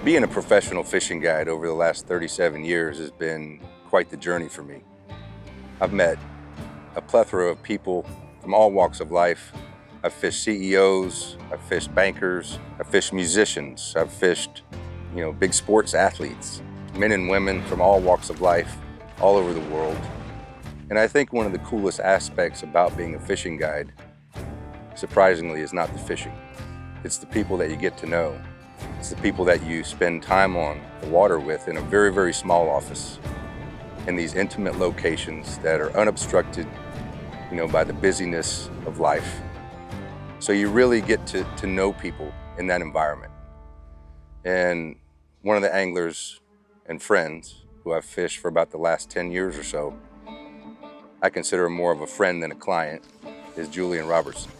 Being a professional fishing guide over the last 37 years has been quite the journey for me. I've met a plethora of people from all walks of life. I've fished CEOs, I've fished bankers, I've fished musicians, I've fished, big sports athletes, men and women from all walks of life, all over the world. And I think one of the coolest aspects about being a fishing guide, surprisingly, is not the fishing. It's the people that you get to know. It's the people that you spend time on the water with in a very, very small office in these intimate locations that are unobstructed, by the busyness of life. So you really get to know people in that environment. And one of the anglers and friends who I've fished for about the last 10 years or so, I consider him more of a friend than a client, is Julian Robertson.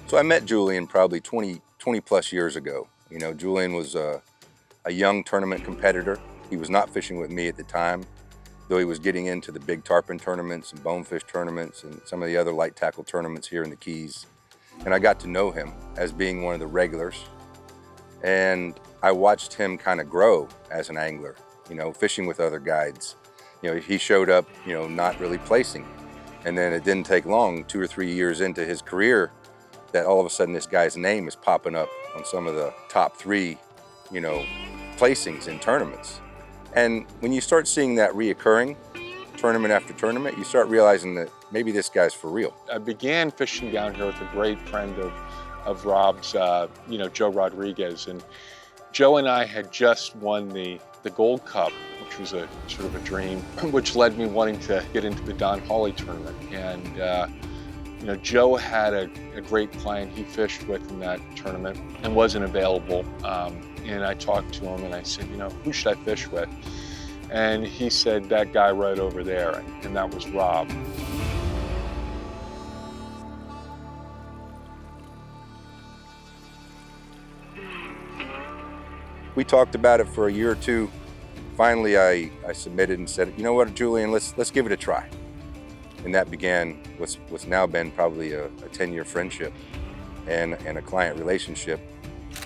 So I met Julian probably 20 plus years ago. Julian was a young tournament competitor. He was not fishing with me at the time, though he was getting into the big tarpon tournaments and bonefish tournaments and some of the other light tackle tournaments here in the Keys. And I got to know him as being one of the regulars. And I watched him kind of grow as an angler, fishing with other guides. He showed up, not really placing. And then it didn't take long, 2 or 3 years into his career, that all of a sudden this guy's name is popping up on some of the top 3, placings in tournaments. And when you start seeing that reoccurring, tournament after tournament, you start realizing that maybe this guy's for real. I began fishing down here with a great friend of Rob's, Joe Rodriguez. And Joe and I had just won the Gold Cup, which was a sort of a dream, which led me wanting to get into the Don Hawley tournament. And Joe had a great client he fished with in that tournament and wasn't available. And I talked to him and I said, who should I fish with? And he said, that guy right over there, and that was Rob. We talked about it for a year or two. Finally, I submitted and said, you know what, Julian, let's give it a try. And that began what's now been probably a 10-year friendship and a client relationship.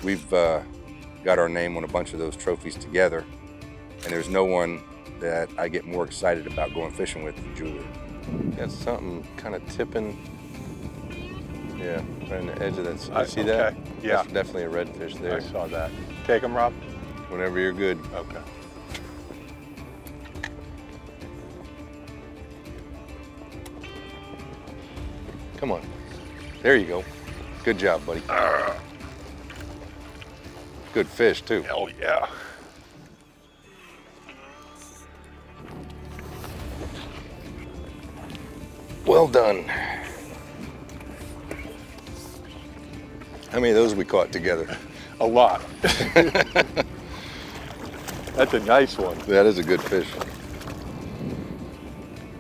We've got our name on a bunch of those trophies together, and there's no one that I get more excited about going fishing with than Julian. Got something kind of tipping, yeah, right on the edge of that. See that? Yeah. That's definitely a redfish there. I saw that. Take him, Rob? Whenever you're good. Okay. Come on. There you go. Good job, buddy. Good fish, too. Hell yeah. Well done. How many of those we caught together? A lot. That's a nice one. That is a good fish.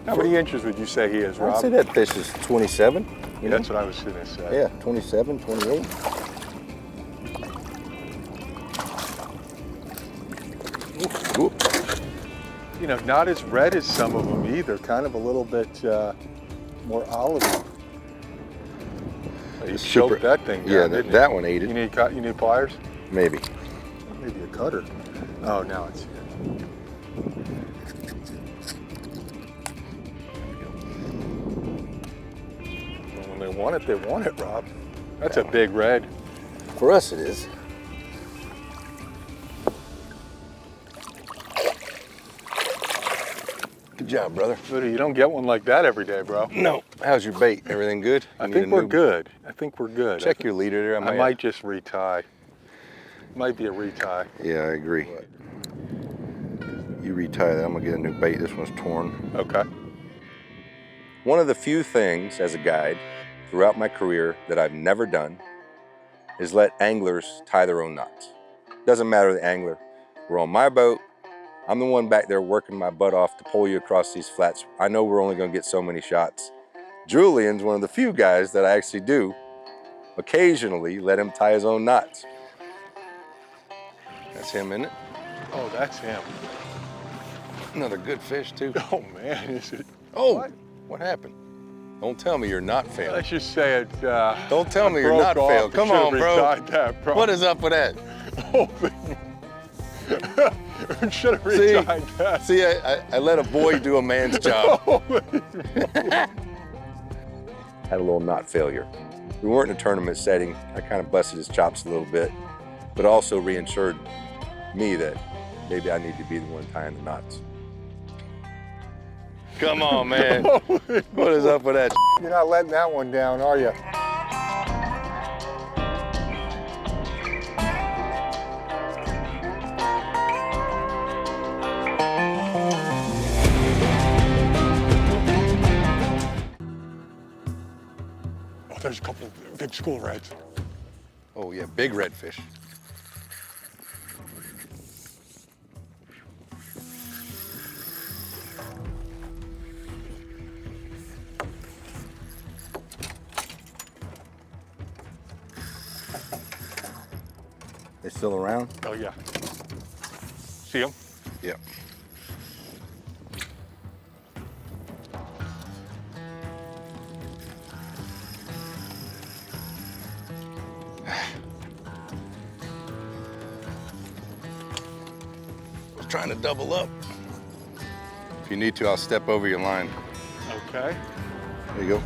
How many inches would you say he is, Rob? I'd say that fish is 27. That's what I was going to say. Yeah, 27, 28. Ooh. Not as red as some of them either. Kind of a little bit more olive. You choked that thing down, yeah, didn't that you? one ate it. You need pliers? Maybe. Maybe a cutter. Oh, now it's here. When they want it, Rob. That's a big red. For us, it is. Good job, brother. You don't get one like that every day, bro. No. How's your bait? Everything good? I think we're good. I think we're good. Check your leader there. I might just retie. Might be a retie. Yeah, I agree. You retie that. I'm gonna get a new bait. This one's torn. Okay. One of the few things as a guide throughout my career that I've never done is let anglers tie their own knots. Doesn't matter the angler. We're on my boat. I'm the one back there working my butt off to pull you across these flats. I know we're only gonna get so many shots. Julian's one of the few guys that I actually do Occasionally, let him tie his own knots. That's him, isn't it? Oh, that's him. Another good fish, too. Oh, man, is it? Oh, what happened? Don't tell me you're not failing. Let's just say it. Don't tell me you're not failing. Come on, bro. What is up with that? Should have retied that. See, I let a boy do a man's job. Had a little knot failure. We weren't in a tournament setting. I kind of busted his chops a little bit, but also reassured me that maybe I need to be the one tying the knots. Come on, man. What is up with that? You're not letting that one down, are you? Oh, there's a couple of big school reds. Oh, yeah, big redfish. They still around? Oh, yeah. See them? Yeah. I was trying to double up. If you need to, I'll step over your line. Okay. There you go.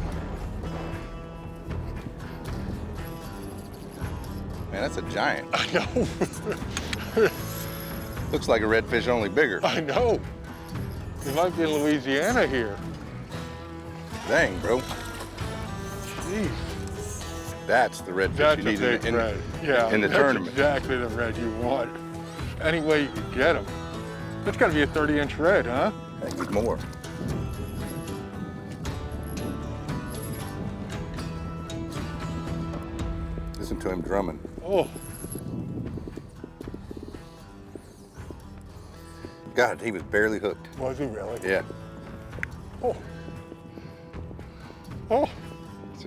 Man, that's a giant. I know. Looks like a redfish, only bigger. I know. You might be in Louisiana here. Dang, bro. Jeez. That's the redfish That's you a need big in red. Yeah, the that's tournament. Exactly the red you want. Any way you can get them. That's got to be a 30-inch red, huh? Heck, he's more. Listen to him drumming. Oh. God, he was barely hooked. Was he really? Yeah. Oh. Oh.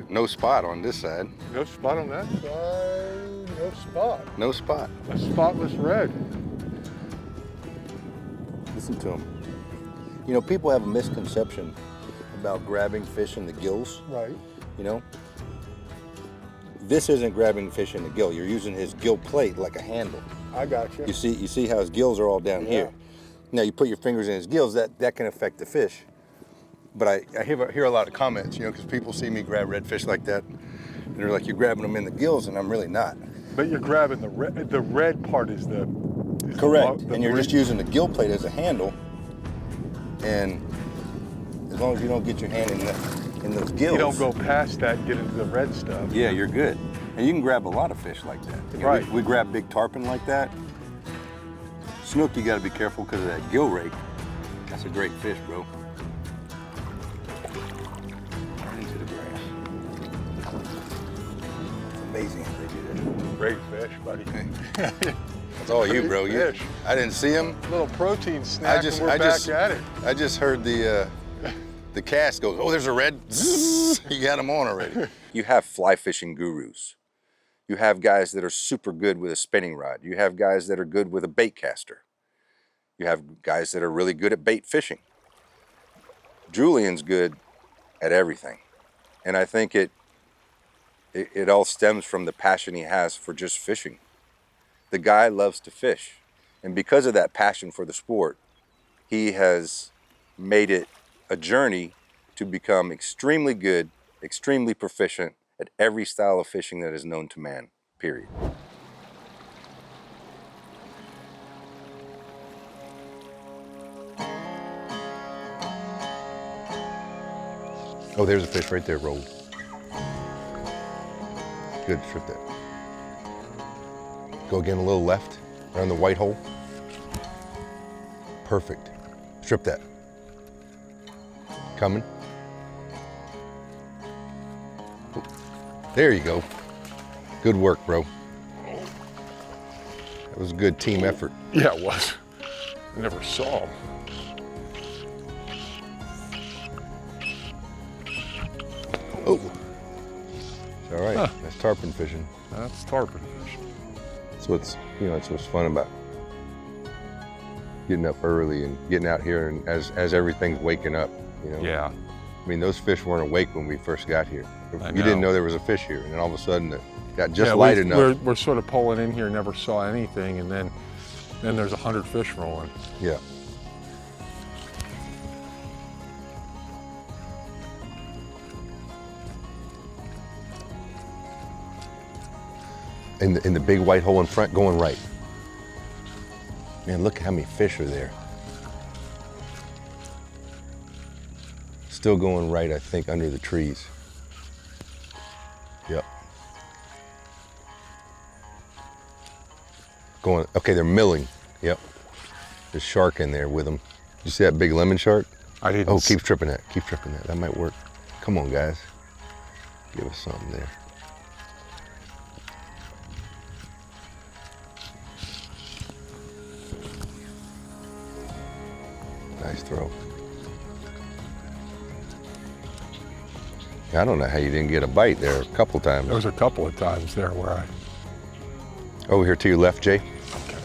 No spot on this side. No spot on that side. No spot. No spot. A spotless red. Listen to him. You know, people have a misconception about grabbing fish in the gills. Right. You know? This isn't grabbing fish in the gill. You're using his gill plate like a handle. I got you. You see how his gills are all down here. Now you put your fingers in his gills, that can affect the fish. But I hear a lot of comments, you know, because people see me grab redfish like that, and they're like, you're grabbing them in the gills, and I'm really not. But you're grabbing the red. The red part is the. Correct. And you're just using the gill plate as a handle, and as long as you don't get your hand in those gills. You don't go past that and get into the red stuff. Yeah, you're good. And you can grab a lot of fish like that. You know, Right. We grab big tarpon like that. Snook, you gotta be careful because of that gill rake. That's a great fish, bro. Right into the grass. It's amazing how they do that. Great fish, buddy. That's all you, bro. Fish. I didn't see him. Little protein snack and we're back at it. I just heard the cast go, oh, there's a red. Zzz, you got him on already. You have fly fishing gurus. You have guys that are super good with a spinning rod. You have guys that are good with a bait caster. You have guys that are really good at bait fishing. Julian's good at everything. And I think it all stems from the passion he has for just fishing. The guy loves to fish. And because of that passion for the sport, he has made it a journey to become extremely good, extremely proficient at every style of fishing that is known to man, period. Oh, there's a fish right there, rolled. Good, strip that. Go again a little left, around the white hole. Perfect. Strip that. Coming. There you go. Good work, bro. That was a good team effort. Yeah, it was. I never saw him. Oh. It's all right. Huh. That's tarpon fishing. That's tarpon fish. That's what's, you know, that's what's fun about getting up early and getting out here, and as everything's waking up, you know. Yeah. I mean, those fish weren't awake when we first got here. I You didn't know. know there was a fish here, and then all of a sudden it got just Yeah, light enough. We're sort of pulling in here, never saw anything, and then there's 100 fish rolling. Yeah. In the big white hole in front, going right. Man, look how many fish are there. Still going right, I think, under the trees. Yep. Going, okay, they're milling. Yep. There's shark in there with them. You see that big lemon shark? I didn't. Oh, keep tripping that. Keep tripping that. That might work. Come on, guys. Give us something there. Nice throw. I don't know how you didn't get a bite there a couple times. There was a couple of times there where I. Over here to your left, Jay. Okay.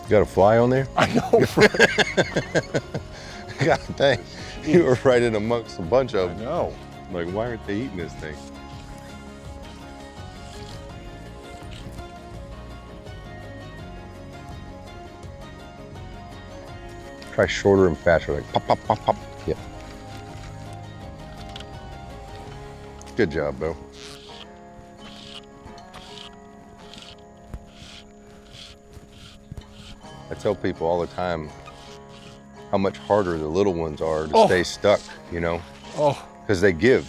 You got a fly on there? I know. God dang. You were right in amongst a bunch of I them. know. Like, why aren't they eating this thing? Try shorter and faster, like pop, pop, pop, pop. Yep. Good job, Bo. I tell people all the time how much harder the little ones are to stay stuck, you know, Oh. because they give.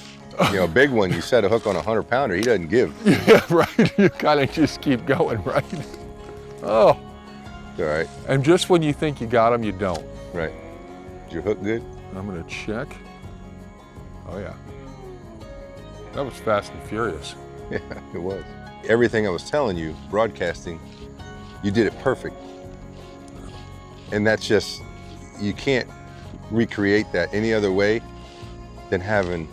You know, a big one, you set a hook on a 100-pounder, he doesn't give. Yeah, right. You kind of just keep going, right? Oh. All right, And just when you think you got them, you don't. right. Is your hook good? I'm gonna check. Oh yeah. That was fast and furious. Yeah, it was. Everything I was telling you, broadcasting, you did it perfect. And that's just, you can't recreate that any other way than having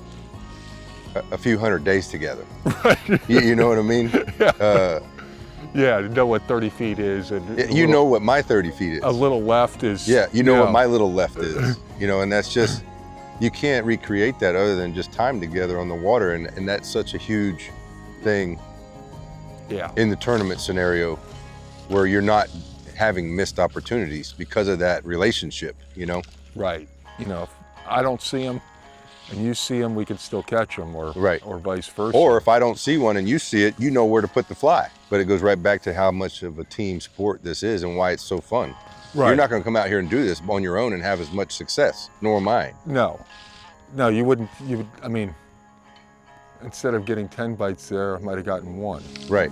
a few hundred days together. Right. You know what I mean? Yeah. Yeah, to know what 30 feet is, and You know what my 30 feet is. a little left is. Yeah, you know what my little left is. You know, and that's just, you can't recreate that other than just time together on the water. And that's such a huge thing Yeah. in the tournament scenario where you're not having missed opportunities because of that relationship, you know? Right. You know, if I don't see them and you see them, we can still catch them, or Right. or vice versa. Or if I don't see one and you see it, you know where to put the fly. But it goes right back to how much of a team sport this is and why it's so fun. Right. You're not going to come out here and do this on your own and have as much success, nor am I. No, you wouldn't. You would. I mean, instead of getting 10 bites there, I might have gotten one. Right.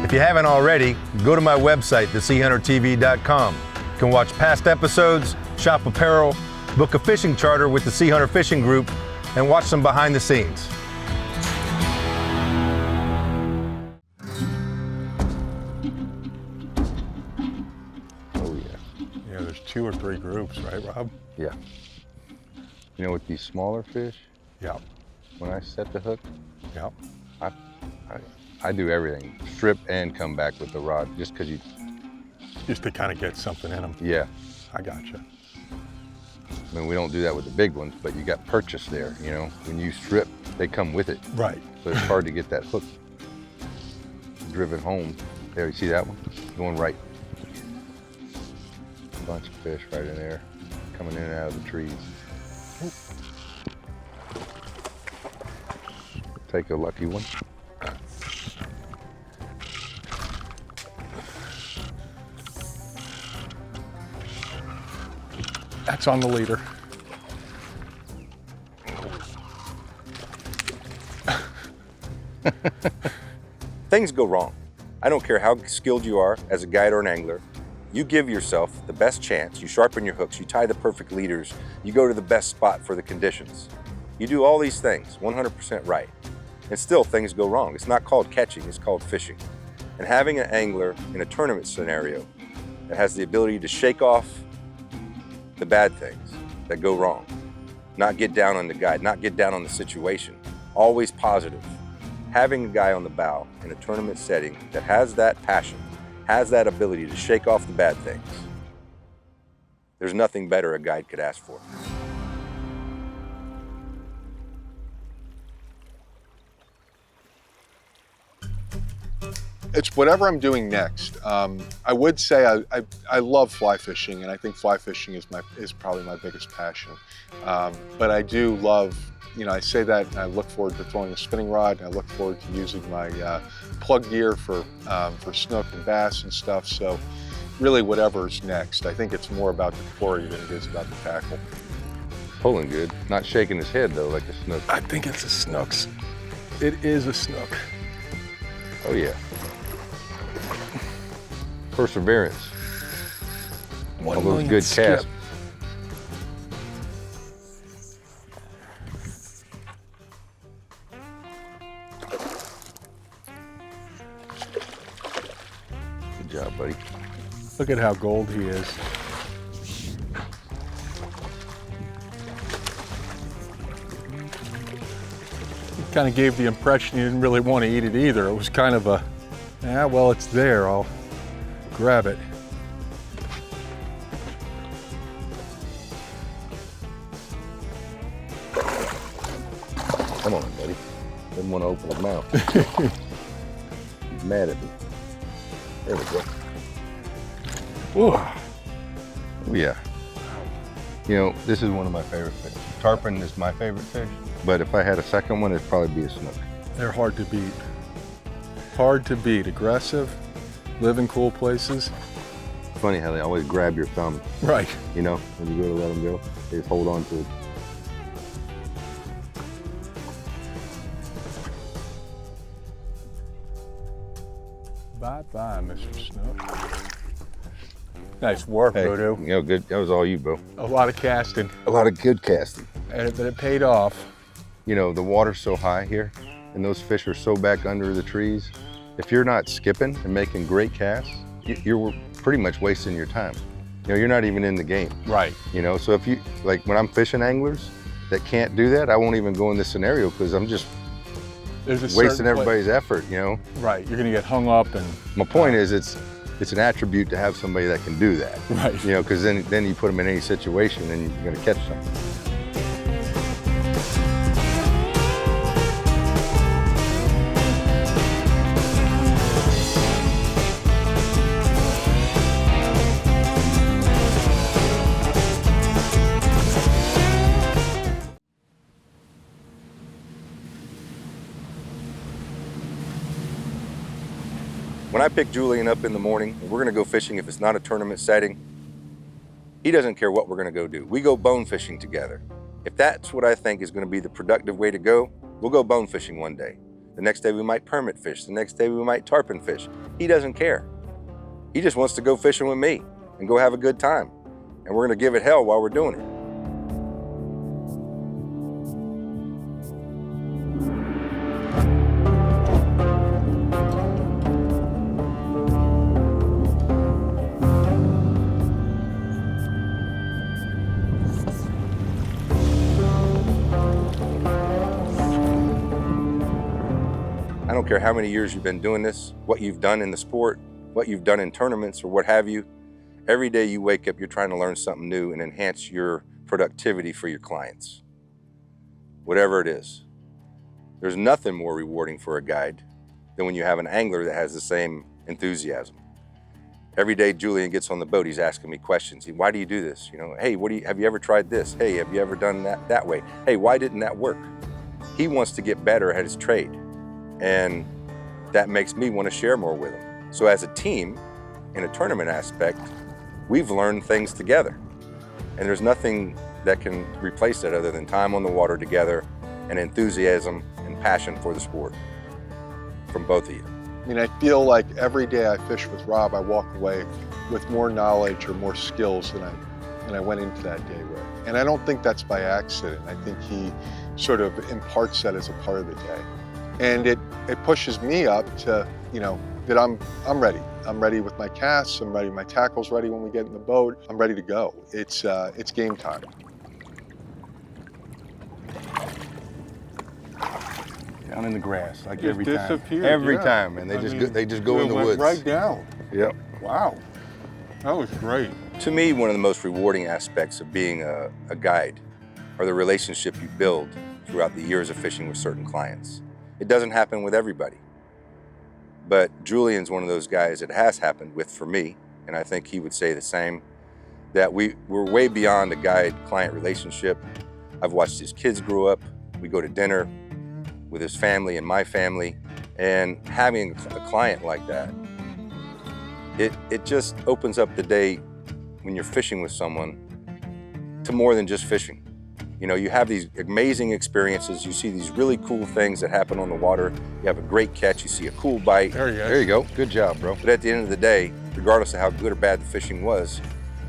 If you haven't already, go to my website, theseahuntertv.com. You can watch past episodes, shop apparel, book a fishing charter with the Seahunter Fishing Group, and watch some behind the scenes. Oh yeah. Yeah, there's 2 or 3 groups, right, Rob? Yeah. You know, with these smaller fish, Yeah. when I set the hook, Yeah. I do everything, strip and come back with the rod, just because you, Just to kind of get something in them. yeah. I gotcha. I mean, we don't do that with the big ones, but you got purchase there, you know. When you strip, they come with it. Right. So it's hard to get that hook driven home. There, you see that one? Going right. Bunch of fish right in there, coming in and out of the trees. Take a lucky one. That's on the leader. Things go wrong. I don't care how skilled you are as a guide or an angler. You give yourself the best chance, you sharpen your hooks, you tie the perfect leaders, you go to the best spot for the conditions. You do all these things 100% right, and still things go wrong. It's not called catching, it's called fishing. And having an angler in a tournament scenario that has the ability to shake off the bad things that go wrong, not get down on the guide, not get down on the situation, always positive. Having a guy on the bow in a tournament setting that has that passion, has that ability to shake off the bad things, there's nothing better a guide could ask for. It's whatever I'm doing next. I would say I love fly fishing, and I think fly fishing is probably my biggest passion. But I do love, I say that, and I look forward to throwing a spinning rod, and I look forward to using my plug gear for snook and bass and stuff. So really whatever's next. I think it's more about the quarry than it is about the tackle. Pulling good, not shaking his head though like a snook. I think it's a Snooks. It is a Snook. Oh yeah. Perseverance. All those good casts. Good job, buddy. Look at how gold he is. He kind of gave the impression he didn't really want to eat it either. It was kind of a, yeah, well, it's there, I'll grab it. Come on, buddy. Didn't want to open his mouth. He's mad at me. There we go. Ooh. Oh yeah. This is one of my favorite fish. Tarpon is my favorite fish, but if I had a second one, it'd probably be a snook. They're hard to beat. Hard to beat. Aggressive, live in cool places. Funny how they always grab your thumb. Right. When you go to let them go, they just hold on to it. Bye-bye, Mr. Snook. Nice work, Hey, Voodoo. good. That was all you, bro. A lot of casting, A lot of good casting. but it paid off. The water's so high here, and those fish are so back under the trees. If you're not skipping and making great casts, you're pretty much wasting your time. You're not even in the game. Right. So if you, like when I'm fishing anglers that can't do that, I won't even go in this scenario because I'm just There's a wasting certain everybody's effort, Right. You're gonna get hung up and. My point is it's an attribute to have somebody that can do that. Right. Because then you put them in any situation and you're gonna catch something. When I pick Julian up in the morning, and we're gonna go fishing if it's not a tournament setting, he doesn't care what we're gonna go do. We go bone fishing together. If that's what I think is gonna be the productive way to go, we'll go bone fishing one day. The next day we might permit fish. The next day we might tarpon fish. He doesn't care. He just wants to go fishing with me and go have a good time. And we're gonna give it hell while we're doing it. I don't care how many years you've been doing this, what you've done in the sport, what you've done in tournaments or what have you. Every day you wake up, you're trying to learn something new and enhance your productivity for your clients. Whatever it is. There's nothing more rewarding for a guide than when you have an angler that has the same enthusiasm. Every day Julian gets on the boat, he's asking me questions. Why do you do this? Hey, have you ever tried this? Hey, have you ever done that way? Hey, why didn't that work? He wants to get better at his trade. And that makes me want to share more with him. So as a team, in a tournament aspect, we've learned things together. And there's nothing that can replace that other than time on the water together and enthusiasm and passion for the sport from both of you. I mean, I feel like every day I fish with Rob, I walk away with more knowledge or more skills than I went into that day with. And I don't think that's by accident. I think he sort of imparts that as a part of the day. And it pushes me up to, you know, that I'm ready. I'm ready with my casts, I'm ready, my tackle's ready when we get in the boat, I'm ready to go. It's game time. Down in the grass, like Just every time. disappeared, Every yeah. time, and they just go in the went woods. right down. Yep. Wow, that was great. To me, one of the most rewarding aspects of being a guide are the relationship you build throughout the years of fishing with certain clients. It doesn't happen with everybody. But Julian's one of those guys it has happened with for me, and I think he would say the same, that we're way beyond a guide-client relationship. I've watched his kids grow up. We go to dinner with his family and my family, and having a client like that, it just opens up the day when you're fishing with someone to more than just fishing. You know, you have these amazing experiences. You see these really cool things that happen on the water. You have a great catch. You see a cool bite. There you go. Good job, bro. But at the end of the day, regardless of how good or bad the fishing was,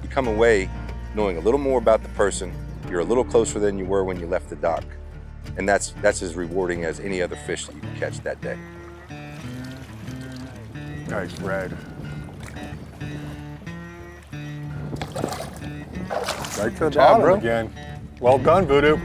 you come away knowing a little more about the person. You're a little closer than you were when you left the dock. And that's as rewarding as any other fish that you can catch that day. Nice red. Right to the job, bottom bro. again. Well done, Voodoo.